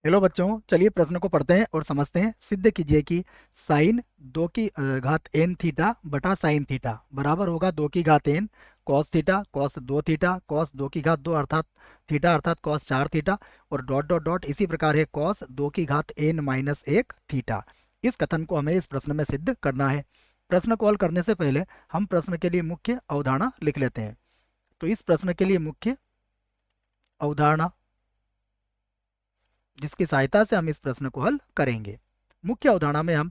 Hello बच्चों, चलिए प्रश्न को पढ़ते हैं और समझते हैं। सिद्ध कीजिए कि साइन दो की घात एन थीटा बटा साइन थीटा बराबर होगा दो की घात एन कॉस थीटा कॉस दो थीटा कॉस दो की घात दो अर्थात थीटा अर्थात कॉस चार थीटा और डॉट डॉट डॉट इसी प्रकार है कॉस दो की घात एन माइनस एक थीटा। इस कथन को हमें इस प्रश्न में सिद्ध करना है। प्रश्न को हल करने से पहले हम प्रश्न के लिए मुख्य अवधारणा लिख लेते हैं। तो इस प्रश्न के लिए मुख्य अवधारणा जिसकी सहायता से हम इस प्रश्न को हल करेंगे। मुख्य अवधारणा में हम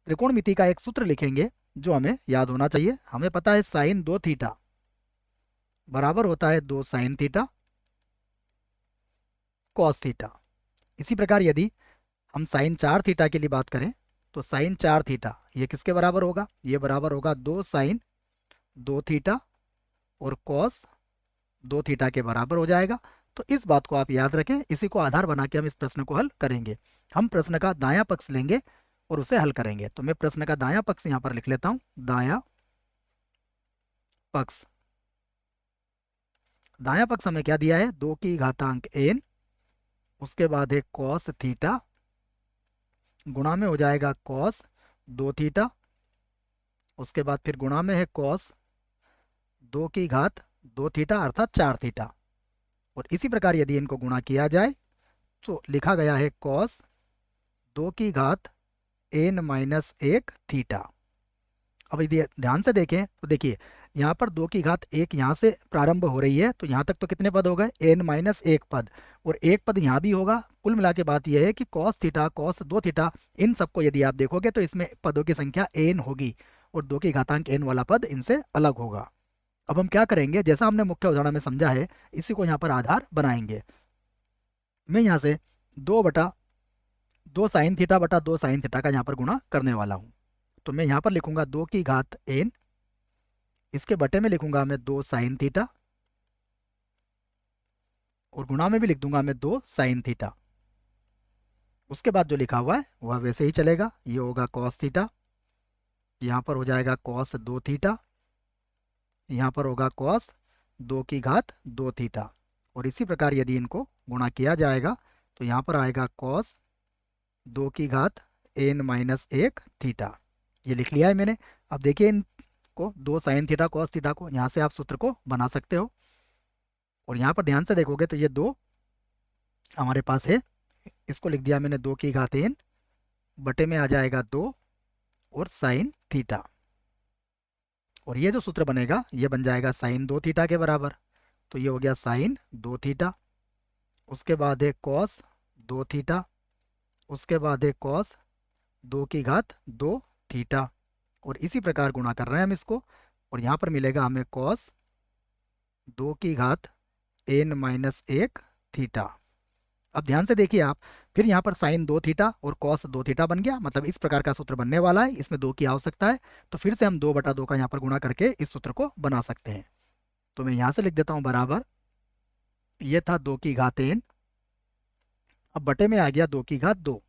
त्रिकोणमिति का एक सूत्र लिखेंगे जो हमें याद होना चाहिए। हमें पता है साइन दो थीटा बराबर होता है दो साइन थीटा कॉस थीटा। इसी प्रकार यदि हम साइन चार थीटा के लिए बात करें तो साइन चार थीटा ये किसके बराबर होगा? ये बराबर होगा दो साइन दो थीटा और कॉस दो थीटा के बराबर हो जाएगा। तो इस बात को आप याद रखें, इसी को आधार बना के हम इस प्रश्न को हल करेंगे। हम प्रश्न का दायां पक्ष लेंगे और उसे हल करेंगे। तो मैं प्रश्न का दायां पक्ष यहां पर लिख लेता हूं। दायां पक्ष, दायां पक्ष हमें क्या दिया है? दो की घातांक एन, उसके बाद है कॉस थीटा गुणा में हो जाएगा कॉस दो थीटा, उसके बाद फिर गुणा में है कॉस दो की घात दो थीटा अर्थात चार थीटा। और इसी प्रकार यदि इनको गुणा किया जाए तो लिखा गया है कॉस दो की घात एन माइनस एक थीटा। अब यदि ध्यान से देखें तो देखिए यहाँ पर दो की घात एक यहाँ से प्रारंभ हो रही है, तो यहाँ तक तो कितने पद हो गए? एन माइनस एक पद, और एक पद यहाँ भी होगा। कुल मिला के बात यह है कि कॉस थीटा कॉस दो थीटा इन सबको यदि आप देखोगे तो इसमें पदों की संख्या एन होगी और दो की घातांक एन वाला पद इनसे अलग होगा। अब हम क्या करेंगे, जैसा हमने मुख्य उदाहरण में समझा है इसी को यहाँ पर आधार बनाएंगे। मैं यहाँ से दो बटा दो साइन थीटा बटा दो साइन थीटा का यहाँ पर गुणा करने वाला हूँ। तो मैं यहाँ पर लिखूंगा दो की घात एन, इसके बटे में लिखूंगा मैं दो साइन थीटा और गुणा में भी लिख दूंगा मैं दो साइन थीटा। उसके बाद जो लिखा हुआ है वह वैसे ही चलेगा। ये होगा कॉस थीटा, यहाँ पर हो जाएगा कॉस दो थीटा, यहाँ पर होगा कॉस दो की घात दो थीटा। और इसी प्रकार यदि इनको गुणा किया जाएगा तो यहाँ पर आएगा कॉस दो की घात एन माइनस एक थीटा। ये लिख लिया है मैंने। अब देखिए इनको दो साइन थीटा कॉस थीटा को यहाँ से आप सूत्र को बना सकते हो। और यहाँ पर ध्यान से देखोगे तो ये दो हमारे पास है, इसको लिख दिया मैंने दो की घात एन, बटे में आ जाएगा दो और साइन थीटा। और ये जो सूत्र बनेगा ये बन जाएगा साइन दो थीटा के बराबर। तो ये हो गया साइन दो थीटा, उसके बाद है कॉस दो थीटा, उसके बाद है कॉस दो की घात दो थीटा। और इसी प्रकार गुणा कर रहे हैं हम इसको, और यहाँ पर मिलेगा हमें कॉस दो की घात एन माइनस एक थीटा। अब ध्यान से देखिए आप, फिर यहाँ पर साइन दो थीटा और कॉस दो थीटा बन गया, मतलब इस प्रकार का सूत्र बनने वाला है। इसमें दो की आवश्यकता है, तो फिर से हम दो बटा दो का यहाँ पर गुणा करके इस सूत्र को बना सकते हैं। तो मैं यहाँ से लिख देता हूँ बराबर, ये था दो की घात एन, अब बटे में आ गया दो की घात दो,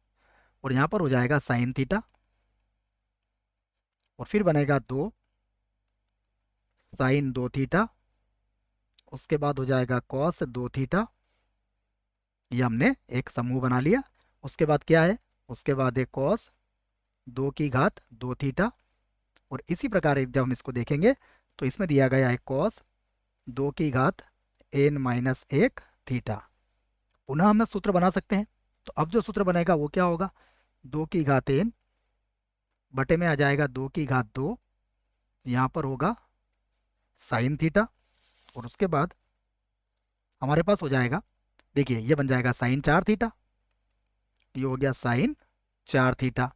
और यहाँ पर हो जाएगा साइन थीटा और फिर बनेगा दो साइन दो थीटा, उसके बाद हो जाएगा कॉस दो थीटा। ये हमने एक समूह बना लिया। उसके बाद क्या है? उसके बाद है कॉस दो की घात दो थीटा। और इसी प्रकार जब हम इसको देखेंगे तो इसमें दिया गया है कॉस दो की घात एन माइनस एक थीटा। पुनः हम सूत्र बना सकते हैं। तो अब जो सूत्र बनेगा वो क्या होगा? दो की घात एन बटे में आ जाएगा दो की घात दो, यहाँ पर होगा साइन थीटा, और उसके बाद हमारे पास हो जाएगा, देखिए ये बन जाएगा साइन चार थीटा, ये हो गया साइन चार थीटा।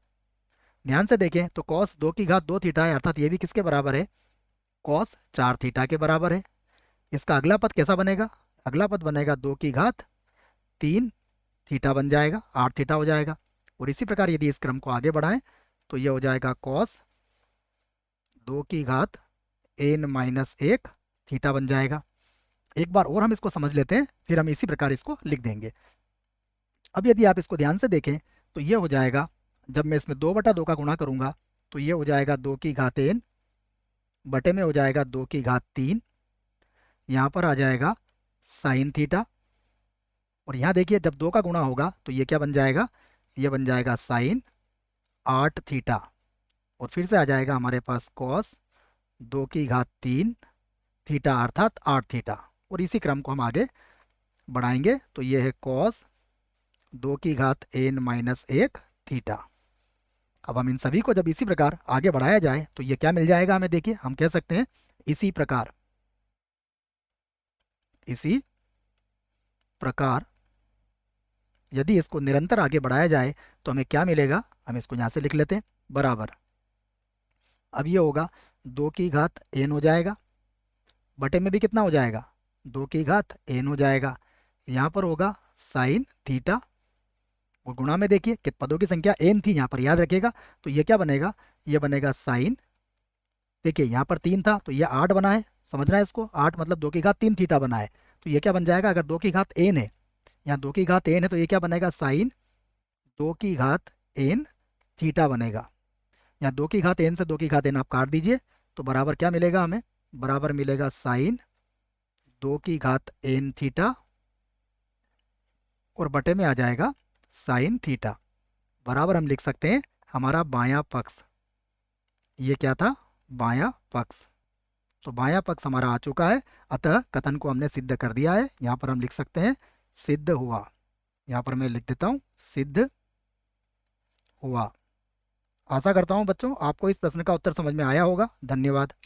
ध्यान से देखें तो कॉस दो की घात दो थीटा है, अर्थात ये भी किसके बराबर है? कॉस चार थीटा के बराबर है। इसका अगला पद कैसा बनेगा? अगला पद बनेगा दो की घात तीन थीटा बन जाएगा, आठ थीटा हो जाएगा। और इसी प्रकार यदि इस क्रम को आगे बढ़ाएं तो ये हो जाएगा कॉस दो की घात एन माइनस एक थीटा बन जाएगा। एक बार और हम इसको समझ लेते हैं, फिर हम इसी प्रकार इसको लिख देंगे। अब यदि आप इसको ध्यान से देखें तो ये हो जाएगा, जब मैं इसमें दो बटा दो का गुणा करूंगा तो ये हो जाएगा दो की घात एन, बटे में हो जाएगा दो की घात तीन, यहाँ पर आ जाएगा साइन थीटा, और यहाँ देखिए जब 2 का गुणा होगा तो ये क्या बन जाएगा, ये बन जाएगा साइन 8 थीटा, और फिर से आ जाएगा हमारे पास कॉस 2 की घात 3 थीटा अर्थात 8 थीटा। और इसी क्रम को हम आगे बढ़ाएंगे तो ये है कॉस 2 की घात n-1 थीटा। अब हम इन सभी को जब इसी प्रकार आगे बढ़ाया जाए तो ये क्या मिल जाएगा हमें, देखिए हम कह सकते हैं इसी प्रकार, इसी प्रकार यदि इसको निरंतर आगे बढ़ाया जाए तो हमें क्या मिलेगा, हम इसको यहाँ से लिख लेते हैं बराबर। अब ये होगा 2 की घात n हो जाएगा, बटे में भी कितना हो जाएगा 2 की घात n हो जाएगा, यहाँ पर होगा साइन थीटा, और गुणा में देखिए कि पदों की संख्या n थी यहाँ पर, याद रखिएगा। तो ये क्या बनेगा, ये बनेगा साइन, देखिए यहाँ पर 3 था तो ये 8 बना है, समझना है इसको, 8 मतलब 2 की घात 3 थीटा बना है। तो ये क्या बन जाएगा, अगर 2 की घात n है, यहाँ 2 की घात n है तो ये क्या बनेगा साइन 2 की घात n थीटा बनेगा। यहाँ 2 की घात n से 2 की घात n आप काट दीजिए तो बराबर क्या मिलेगा हमें, बराबर मिलेगा साइन 2 की घात n थीटा, और बटे में आ जाएगा साइन थीटा, बराबर हम लिख सकते हैं हमारा बायां पक्ष, ये क्या था बायां पक्ष। तो बायां पक्ष हमारा आ चुका है, अतः कथन को हमने सिद्ध कर दिया है। यहाँ पर हम लिख सकते हैं सिद्ध हुआ, यहाँ पर मैं लिख देता हूँ सिद्ध हुआ। आशा करता हूँ बच्चों आपको इस प्रश्न का उत्तर समझ में आया होगा। धन्यवाद।